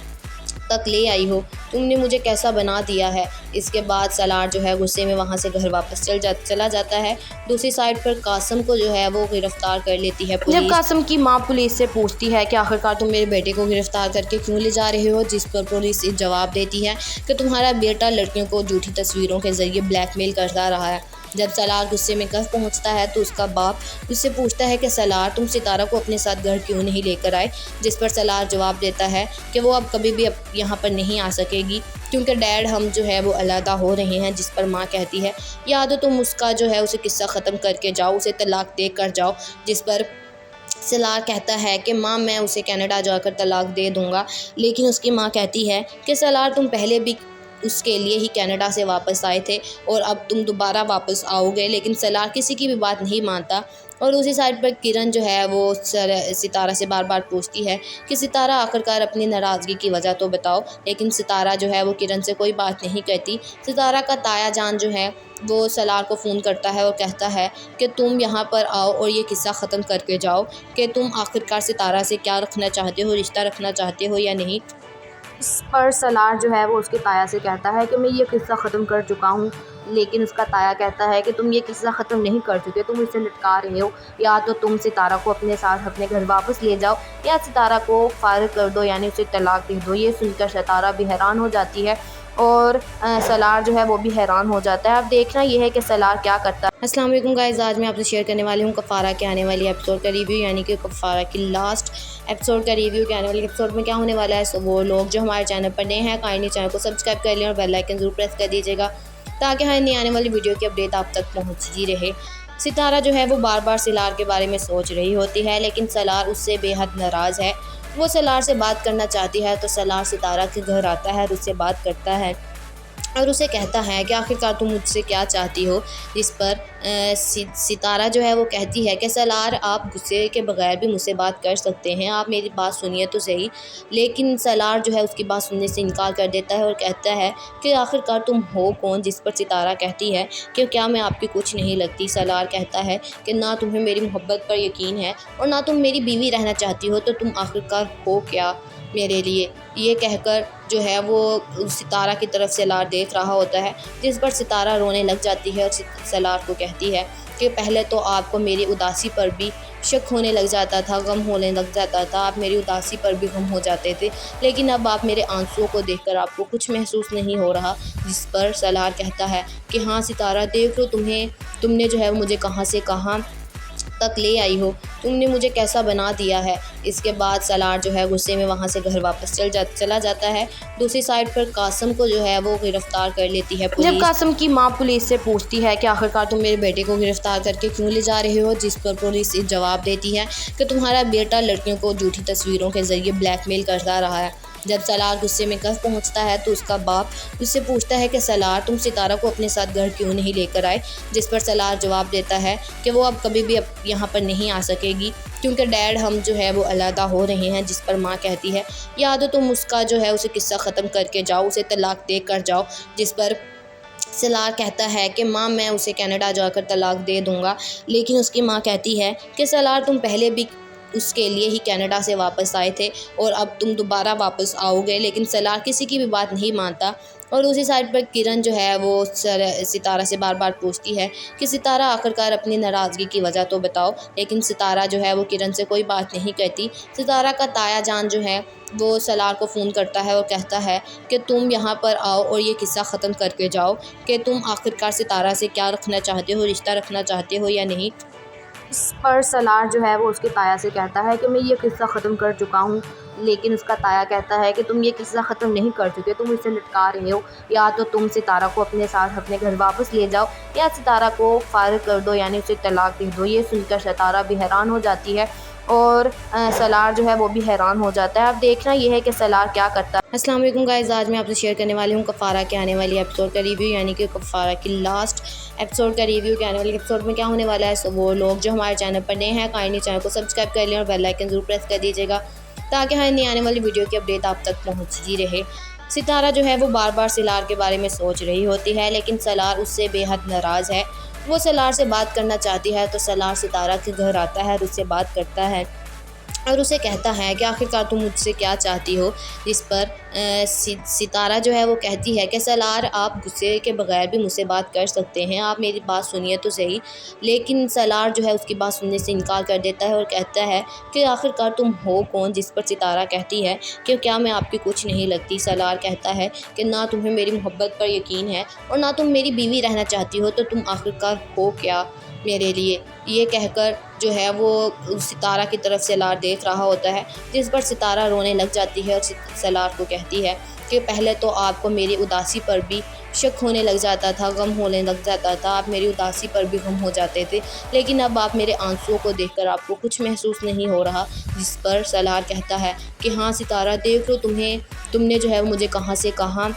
तक ले आई हो, तुमने मुझे कैसा बना दिया है। इसके बाद सलार जो है गुस्से में वहाँ से घर वापस चला जाता है। दूसरी साइड पर कासिम को जो है वो गिरफ्तार कर लेती है पुलिस। जब कासिम की माँ पुलिस से पूछती है कि आखिरकार तुम मेरे बेटे को गिरफ्तार करके क्यों ले जा रहे हो, जिस पर पुलिस जवाब देती है कि तुम्हारा बेटा लड़कियों को झूठी तस्वीरों के ज़रिए ब्लैकमेल करता रहा है। जब सलार गुस्से में घर पहुंचता है तो उसका बाप उससे पूछता है कि सलार तुम सितारा को अपने साथ घर क्यों नहीं लेकर आए, जिस पर सलार जवाब देता है कि वो अब कभी भी यहाँ पर नहीं आ सकेगी क्योंकि डैड हम जो है वो अलहदा हो रहे हैं। जिस पर माँ कहती है या तो तुम उसका जो है उसे किस्सा ख़त्म करके जाओ, उसे तलाक दे कर जाओ। जिस पर सलार कहता है कि माँ मैं उसे कनाडा जाकर तलाक दे दूँगा, लेकिन उसकी माँ कहती है कि सलार तुम पहले भी उसके लिए ही कनाडा से वापस आए थे और अब तुम दोबारा वापस आओगे। लेकिन सलार किसी की भी बात नहीं मानता और उसी साइड पर किरण जो है वो सितारा से बार बार पूछती है कि सितारा आखिरकार अपनी नाराज़गी की वजह तो बताओ, लेकिन सितारा जो है वो किरण से कोई बात नहीं कहती। सितारा का ताया जान जो है वो सलार को फ़ोन करता है और कहता है कि तुम यहाँ पर आओ और ये किस्सा ख़त्म करके जाओ कि तुम आखिरकार सितारा से क्या रखना चाहते हो, रिश्ता रखना चाहते हो या नहीं। इस पर सलार जो है वो उसके ताया से कहता है कि मैं ये किस्सा ख़त्म कर चुका हूँ, लेकिन उसका ताया कहता है कि तुम ये किस्सा ख़त्म नहीं कर चुके, तुम इसे लटका रहे हो। या तो तुम सितारा को अपने साथ अपने घर वापस ले जाओ या सितारा को फारिग कर दो, यानी उसे तलाक दे दो। ये सुनकर सितारा भी हैरान हो जाती है और सलार जो है वो भी हैरान हो जाता है। अब देखना ये है कि सलार क्या करता है। अस्सलाम वालेकुम गाइस, आज मैं आपसे शेयर करने वाली हूँ कफ़ारा के आने वाली एपिसोड का रिव्यू, यानी कि कफ़ारा की लास्ट एपिसोड का रिव्यू के आने वाली एपिसोड में क्या होने वाला है। सो वो लोग जो हमारे चैनल पर नए हैं काइंडली चैनल को सब्सक्राइब कर लें और बेल आइकन ज़रूर प्रेस कर दीजिएगा ताकि हर नई आने वाली वीडियो की अपडेट आप तक पहुँचती रहे। सितारा जो है वो बार बार सलार के बारे में सोच रही होती है, लेकिन सलार उससे बेहद नाराज़ है। वो सलार से बात करना चाहती है तो सलार सितारा के घर आता है और उससे बात करता है और उसे कहता है कि आखिरकार तुम मुझसे क्या चाहती हो। इस पर सितारा जो है वो कहती है कि सलार आप गुस्से के बगैर भी मुझसे बात कर सकते हैं, आप मेरी बात सुनिए तो सही। लेकिन सलार जो है उसकी बात सुनने से इनकार कर देता है और कहता है कि आखिरकार तुम हो कौन। जिस पर सितारा कहती है कि क्या मैं आपकी कुछ नहीं लगती। सलार कहता है कि ना तुम्हें मेरी मोहब्बत पर यकीन है और ना तुम मेरी बीवी रहना चाहती हो, तो तुम आखिरकार हो क्या मेरे लिए। ये कहकर जो है वो सितारा की तरफ सलार देख रहा होता है, जिस पर सितारा रोने लग जाती है और सलार को कहती है कि पहले तो आपको मेरी उदासी पर भी शक होने लग जाता था, गम होने लग जाता था, आप मेरी उदासी पर भी गम हो जाते थे, लेकिन अब आप मेरे आंसुओं को देखकर आपको कुछ महसूस नहीं हो रहा। जिस पर सलार कहता है कि हाँ सितारा देख लो, तुमने जो है मुझे कहाँ से कहाँ तक ले आई हो, तुमने मुझे कैसा बना दिया है। इसके बाद सलार जो है गुस्से में वहाँ से घर वापस चला जाता है। दूसरी साइड पर कासम को जो है वो गिरफ्तार कर लेती है पुलिस। जब कासम की माँ पुलिस से पूछती है कि आखिरकार तुम मेरे बेटे को गिरफ्तार करके क्यों ले जा रहे हो, जिस पर पुलिस जवाब देती है कि तुम्हारा बेटा लड़कियों को झूठी तस्वीरों के ज़रिए ब्लैकमेल करता रहा है। जब सलार गुस्से में घर पहुंचता है तो उसका बाप उससे पूछता है कि सलार तुम सितारा को अपने साथ घर क्यों नहीं लेकर आए, जिस पर सलार जवाब देता है कि वो अब कभी भी यहाँ पर नहीं आ सकेगी क्योंकि डैड हम जो है वो अलहदा हो रहे हैं। जिस पर माँ कहती है या तो तुम उसका जो है उसे किस्सा ख़त्म करके जाओ, उसे तलाक दे कर जाओ। जिस पर सलार कहता है कि माँ मैं उसे कनाडा जाकर तलाक दे दूँगा, लेकिन उसकी माँ कहती है कि सलार तुम पहले भी उसके लिए ही कनाडा से वापस आए थे और अब तुम दोबारा वापस आओगे। लेकिन सलार किसी की भी बात नहीं मानता और उसी साइड पर किरण जो है वो सितारा से बार बार पूछती है कि सितारा आखिरकार अपनी नाराज़गी की वजह तो बताओ, लेकिन सितारा जो है वो किरण से कोई बात नहीं कहती। सितारा का ताया जान जो है वो सलार को फ़ोन करता है और कहता है कि तुम यहाँ पर आओ और ये किस्सा ख़त्म करके जाओ कि तुम आखिरकार सितारा से क्या रखना चाहते हो, रिश्ता रखना चाहते हो या नहीं। इस पर सलार जो है वो उसके ताया से कहता है कि मैं ये किस्सा ख़त्म कर चुका हूँ, लेकिन उसका ताया कहता है कि तुम ये किस्सा ख़त्म नहीं कर चुके, तुम इसे लटका रहे हो। या तो तुम सितारा को अपने साथ अपने घर वापस ले जाओ या सितारा को फारिग कर दो, यानी उसे तलाक दे दो। ये सुनकर सितारा भी हैरान हो जाती है और सलार जो है वो भी हैरान हो जाता है। अब देखना ये है कि सलार क्या करता है। अस्सलाम वालेकुम गाइस, आज मैं आपसे शेयर करने वाली हूँ कफ़ारा के आने वाली एपिसोड का रिव्यू, यानी कि कफ़ारा की लास्ट एपिसोड का रिव्यू के आने वाली एपिसोड में क्या होने वाला है। सो वो लोग जो हमारे चैनल पर नए हैं काइंडली चैनल को सब्सक्राइब कर लें और बेल आइकन ज़रूर प्रेस कर दीजिएगा ताकि हर नई आने वाली वीडियो की अपडेट आप तक पहुँचती रहे। सितारा जो है वो बार बार सलार के बारे में सोच रही होती है, लेकिन सलार उससे बेहद नाराज़ है। वो सलार से बात करना चाहती है तो सलार सितारा के घर आता है और उससे बात करता है और उसे कहता है कि आखिरकार तुम मुझसे क्या चाहती हो। जिस पर सितारा जो है वो कहती है कि सलार, आप गुस्से के बगैर भी मुझसे बात कर सकते हैं, आप मेरी बात सुनिए तो सही। लेकिन सलार जो है उसकी बात सुनने से इनकार कर देता है और कहता है कि आखिरकार तुम हो कौन। जिस पर सितारा कहती है कि क्या मैं आपकी कुछ नहीं लगती। सलार कहता है कि ना तुम्हें मेरी मोहब्बत पर यकीन है और ना तुम मेरी बीवी रहना चाहती हो, तो तुम आखिरकार हो क्या मेरे लिए। ये कहकर जो है वो सितारा की तरफ सलार देख रहा होता है, जिस पर सितारा रोने लग जाती है और सलार को कहती है कि पहले तो आपको मेरी उदासी पर भी शक होने लग जाता था, गम होने लग जाता था, आप मेरी उदासी पर भी गम हो जाते थे, लेकिन अब आप मेरे आंसुओं को देखकर आपको कुछ महसूस नहीं हो रहा। जिस पर सलार कहता है कि हाँ सितारा, देख लो तुमने जो है मुझे कहाँ से कहाँ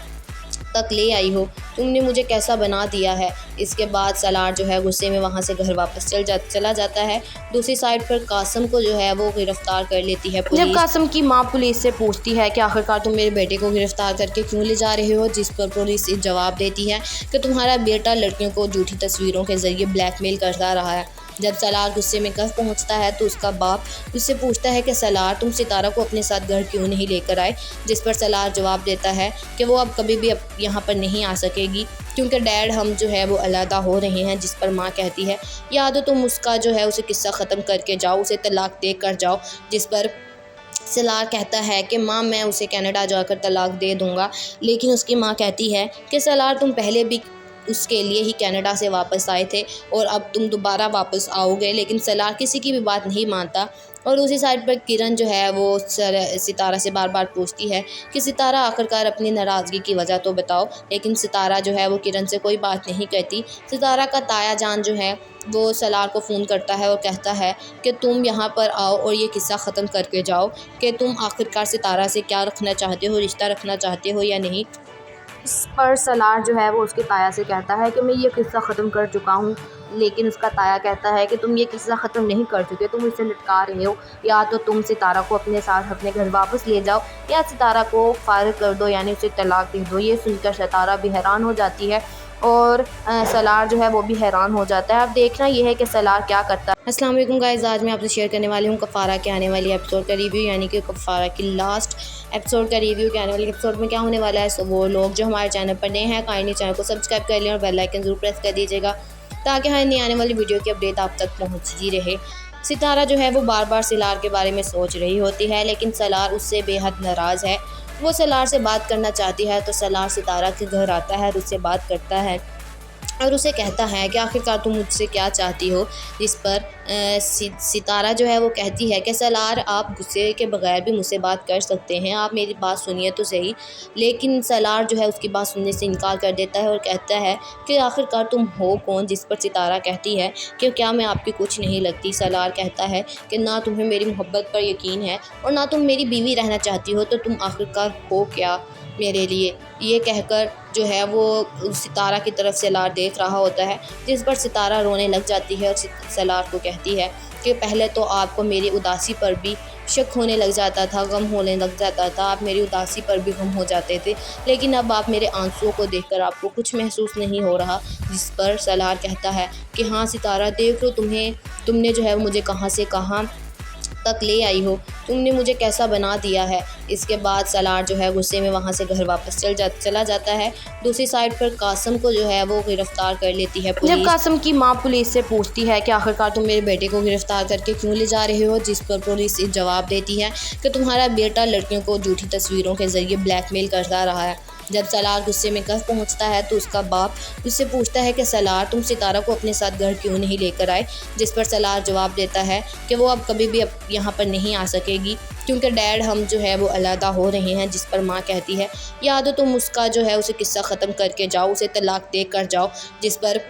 तक ले आई हो, तुमने मुझे कैसा बना दिया है। इसके बाद सलार जो है गुस्से में वहाँ से घर वापस चला जाता है। दूसरी साइड पर कासम को जो है वो गिरफ्तार कर लेती है पुलिस। जब कासम की माँ पुलिस से पूछती है कि आखिरकार तुम मेरे बेटे को गिरफ्तार करके क्यों ले जा रहे हो, जिस पर पुलिस जवाब देती है कि तुम्हारा बेटा लड़कियों को झूठी तस्वीरों के ज़रिए ब्लैकमेल करता रहा है। जब सलार गुस्से में घर पहुंचता है तो उसका बाप उससे पूछता है कि सलार, तुम सितारा को अपने साथ घर क्यों नहीं लेकर आए। जिस पर सलार जवाब देता है कि वो अब कभी भी यहाँ पर नहीं आ सकेगी, क्योंकि डैड हम जो है वो अलहदा हो रहे हैं। जिस पर माँ कहती है या तो तुम उसका जो है उसे किस्सा ख़त्म करके जाओ, उसे तलाक दे कर जाओ। जिस पर सलार कहता है कि माँ, मैं उसे कनाडा जाकर तलाक दे दूँगा। लेकिन उसकी माँ कहती है कि सलार, तुम पहले भी उसके लिए ही कनाडा से वापस आए थे और अब तुम दोबारा वापस आओगे। लेकिन सलार किसी की भी बात नहीं मानता। और उसी साइड पर किरण जो है वो सितारा से बार बार पूछती है कि सितारा, आखिरकार अपनी नाराज़गी की वजह तो बताओ। लेकिन सितारा जो है वो किरण से कोई बात नहीं कहती। सितारा का ताया जान जो है वो सलार को फ़ोन करता है और कहता है कि तुम यहाँ पर आओ और ये किस्सा ख़त्म करके जाओ कि तुम आखिरकार सितारा से क्या रखना चाहते हो, रिश्ता रखना चाहते हो या नहीं। इस पर सलार जो है वो उसके ताया से कहता है कि मैं ये किस्सा ख़त्म कर चुका हूँ। लेकिन उसका ताया कहता है कि तुम ये किस्सा ख़त्म नहीं कर चुके, तुम इसे लटका रहे हो। या तो तुम सितारा को अपने साथ अपने घर वापस ले जाओ या सितारा को फारिग कर दो, यानी उसे तलाक दे दो। ये सुनकर सितारा भी हैरान हो जाती है और सलार जो है वो भी हैरान हो जाता है। अब देखना ये है कि सलार क्या करता है। अस्सलाम वालेकुम गाइस, आज मैं आपसे शेयर करने वाली हूँ कफ़ारा के आने वाली एपिसोड का रिव्यू, यानी कि कफ़ारा की लास्ट एपिसोड का रिव्यू के आने वाले एपिसोड में क्या होने वाला है। सो वो लोग जो हमारे चैनल पर नए हैं, काइंडली चैनल को सब्सक्राइब कर लें और बेल आइकन ज़रूर प्रेस कर दीजिएगा, ताकि हर नई आने वाली वीडियो की अपडेट आप तक पहुँचती रहे। सितारा जो है वो बार बार सलार के बारे में सोच रही होती है, लेकिन सलार उससे बेहद नाराज़ है। वो सलार से बात करना चाहती है तो सलार सितारा के घर आता है और उससे बात करता है और उसे कहता है कि आखिरकार तुम मुझसे क्या चाहती हो। जिस पर सितारा जो है वो कहती है कि सलार, आप गुस्से के बगैर भी मुझसे बात कर सकते हैं, आप मेरी बात सुनिए तो सही। लेकिन सलार जो है उसकी बात सुनने से इनकार कर देता है और कहता है कि आखिरकार तुम हो कौन। जिस पर सितारा कहती है कि क्या मैं आपकी कुछ नहीं लगती। सलार कहता है कि ना तुम्हें मेरी मोहब्बत पर यकीन है और ना तुम मेरी बीवी रहना चाहती हो, तो तुम आखिरकार हो क्या मेरे लिए। ये कहकर जो है वो सितारा की तरफ सलार देख रहा होता है, जिस पर सितारा रोने लग जाती है और सलार को कहती है कि पहले तो आपको मेरी उदासी पर भी शक होने लग जाता था, गम होने लग जाता था, आप मेरी उदासी पर भी गम हो जाते थे, लेकिन अब आप मेरे आंसुओं को देखकर आपको कुछ महसूस नहीं हो रहा। जिस पर सलार कहता है कि हाँ सितारा, देख लो तुमने जो है मुझे कहाँ से कहाँ तक ले आई हो, तुमने मुझे कैसा बना दिया है। इसके बाद सलार जो है गुस्से में वहाँ से घर वापस चला जाता है। दूसरी साइड पर कासम को जो है वो गिरफ्तार कर लेती है पुलिस। जब कासम की माँ पुलिस से पूछती है कि आखिरकार तुम मेरे बेटे को गिरफ्तार करके क्यों ले जा रहे हो, जिस पर पुलिस जवाब देती है कि तुम्हारा बेटा लड़कियों को झूठी तस्वीरों के ज़रिए ब्लैकमेल करता रहा है। जब सलार गुस्से में घर पहुंचता है तो उसका बाप उससे पूछता है कि सलार, तुम सितारा को अपने साथ घर क्यों नहीं लेकर आए। जिस पर सलार जवाब देता है कि वो अब कभी भी यहाँ पर नहीं आ सकेगी, क्योंकि डैड हम जो है वो अलहदा हो रहे हैं। जिस पर माँ कहती है या तो तुम उसका जो है उसे किस्सा ख़त्म करके जाओ, उसे तलाक दे कर जाओ। जिस पर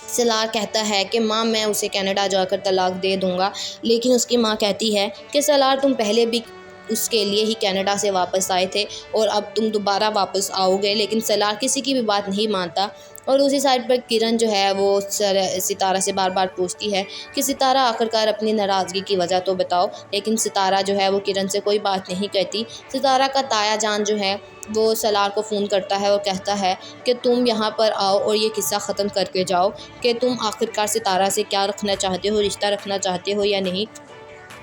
सलार कहता है कि माँ, मैं उसे कनाडा जाकर तलाक दे दूँगा। लेकिन उसकी माँ कहती है कि सलार, तुम पहले भी उसके लिए ही कनाडा से वापस आए थे और अब तुम दोबारा वापस आओगे। लेकिन सलार किसी की भी बात नहीं मानता। और उसी साइड पर किरण जो है वो सितारा से बार बार पूछती है कि सितारा, आखिरकार अपनी नाराज़गी की वजह तो बताओ। लेकिन सितारा जो है वो किरण से कोई बात नहीं कहती। सितारा का ताया जान जो है वो सलार को फ़ोन करता है और कहता है कि तुम यहाँ पर आओ और ये किस्सा ख़त्म करके जाओ कि तुम आखिरकार सितारा से क्या रखना चाहते हो, रिश्ता रखना चाहते हो या नहीं।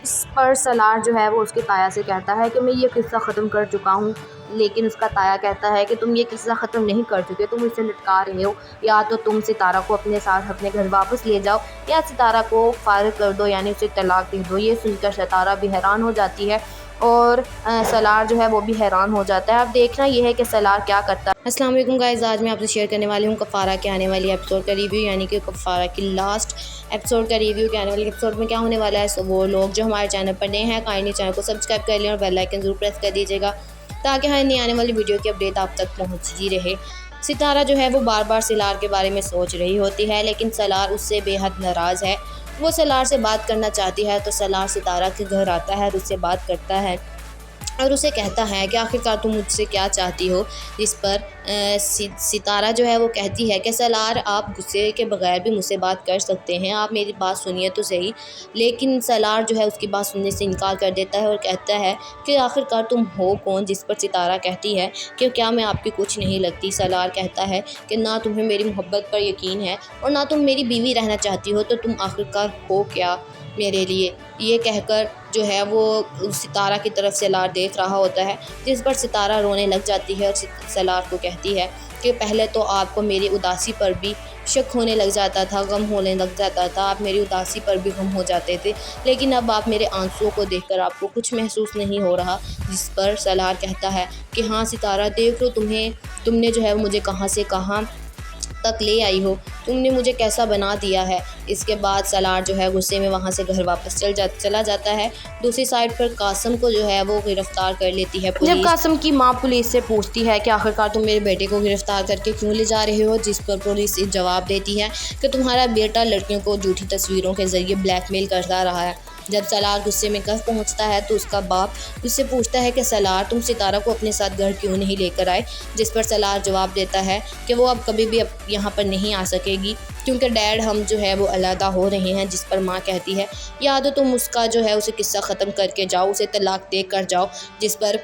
इस पर सलार जो है वो उसकी ताया से कहता है कि मैं ये किस्सा ख़त्म कर चुका हूँ, लेकिन उसका ताया कहता है कि तुम ये किस्सा ख़त्म नहीं कर चुके, तुम इसे लटका रहे हो। या तो तुम सितारा को अपने साथ अपने घर वापस ले जाओ या सितारा को फ़ारिग कर दो, यानी उसे तलाक दे दो। ये सुनकर सितारा भी हैरान हो जाती है और सलार जो है वो भी हैरान हो जाता है। अब देखना ये है कि सलार क्या करता है। अस्सलाम वालेकुम गाइस, आज मैं आपसे शेयर करने वाली हूँ कफ़ारा के आने वाली एपिसोड का रिव्यू, यानी कि कफ़ारा की लास्ट एपिसोड का रिव्यू के आने वाले एपिसोड में क्या होने वाला है। सो वो लोग जो हमारे चैनल पर नए हैं काइंडली चैनल को सब्सक्राइब कर लें और बेल आइकन ज़रूर प्रेस कर दीजिएगा ताकि हर नई आने वाली वीडियो की अपडेट आप तक पहुँचती रहे। सितारा जो है वो बार बार सलार के बारे में सोच रही होती है, लेकिन सलार उससे बेहद नाराज़ है। वो सलार से बात करना चाहती है तो सलार सितारा के घर आता है और उससे बात करता है और उसे कहता है कि आखिरकार तुम मुझसे क्या चाहती हो। जिस पर सितारा जो है वो कहती है कि सलार, आप गुस्से के बगैर भी मुझसे बात कर सकते हैं, आप मेरी बात सुनिए तो सही। लेकिन सलार जो है उसकी बात सुनने से इनकार कर देता है और कहता है कि आखिरकार तुम हो कौन। जिस पर सितारा कहती है कि क्या मैं आपकी कुछ नहीं लगती। सलार कहता है कि ना तुम्हें मेरी मोहब्बत पर यकीन है और ना तुम मेरी बीवी रहना चाहती हो, तो तुम आखिरकार हो क्या मेरे लिए। ये कहकर जो है वो सितारा की तरफ सलार देख रहा होता है, जिस पर सितारा रोने लग जाती है और सलार को कहती है कि पहले तो आपको मेरी उदासी पर भी शक होने लग जाता था, गम होने लग जाता था, आप मेरी उदासी पर भी गम हो जाते थे, लेकिन अब आप मेरे आंसुओं को देखकर आपको कुछ महसूस नहीं हो रहा। जिस पर सलार कहता है कि हाँ सितारा, देख लो तुमने जो है मुझे कहाँ से कहाँ तक ले आई हो, तुमने मुझे कैसा बना दिया है। इसके बाद सलार जो है गुस्से में वहाँ से घर वापस चला जाता है। दूसरी साइड पर कासम को जो है वो गिरफ्तार कर लेती है पुलिस। जब कासम की माँ पुलिस से पूछती है कि आखिरकार तुम मेरे बेटे को गिरफ्तार करके क्यों ले जा रहे हो, जिस पर पुलिस जवाब देती है कि तुम्हारा बेटा लड़कियों को झूठी तस्वीरों के ज़रिए ब्लैकमेल करता रहा है। जब सलार गुस्से में घर पहुंचता है तो उसका बाप उससे पूछता है कि सलार, तुम सितारा को अपने साथ घर क्यों नहीं लेकर आए। जिस पर सलार जवाब देता है कि वो अब कभी भी यहाँ पर नहीं आ सकेगी क्योंकि डैड हम जो है वो अलहदा हो रहे हैं। जिस पर माँ कहती है या तो तुम उसका जो है उसे किस्सा ख़त्म करके जाओ, उसे तलाक दे कर जाओ। जिस पर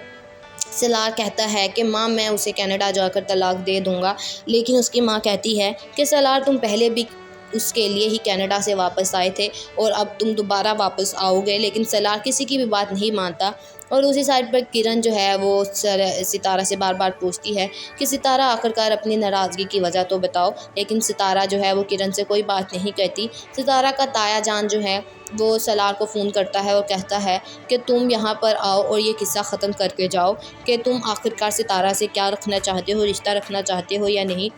सलार कहता है कि माँ, मैं उसे कनाडा जाकर तलाक दे दूँगा। लेकिन उसकी माँ कहती है कि सलार, तुम पहले भी उसके लिए ही कनाडा से वापस आए थे और अब तुम दोबारा वापस आओगे। लेकिन सलार किसी की भी बात नहीं मानता और उसी साइड पर किरण जो है वो सितारा से बार बार पूछती है कि सितारा, आखिरकार अपनी नाराज़गी की वजह तो बताओ। लेकिन सितारा जो है वो किरण से कोई बात नहीं कहती। सितारा का ताया जान जो है वो सलार को फ़ोन करता है और कहता है कि तुम यहाँ पर आओ और ये किस्सा ख़त्म करके जाओ कि तुम आखिरकार सितारा से क्या रखना चाहते हो, रिश्ता रखना चाहते हो या नहीं।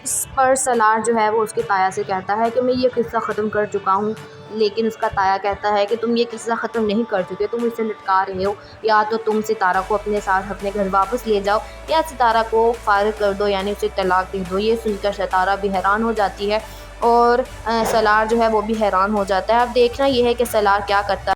इस पर सलार जो है वो उसके ताया से कहता है कि मैं ये किस्सा ख़त्म कर चुका हूँ, लेकिन उसका ताया कहता है कि तुम ये किस्सा ख़त्म नहीं कर चुके, तुम इसे लटका रहे हो। या तो तुम सितारा को अपने साथ अपने घर वापस ले जाओ या सितारा को फ़ारिग कर दो, यानी उसे तलाक दे दो। ये सुनकर सितारा भी हैरान हो जाती है और सलार जो है वो भी हैरान हो जाता है। अब देखना ये है कि सलार क्या करता है।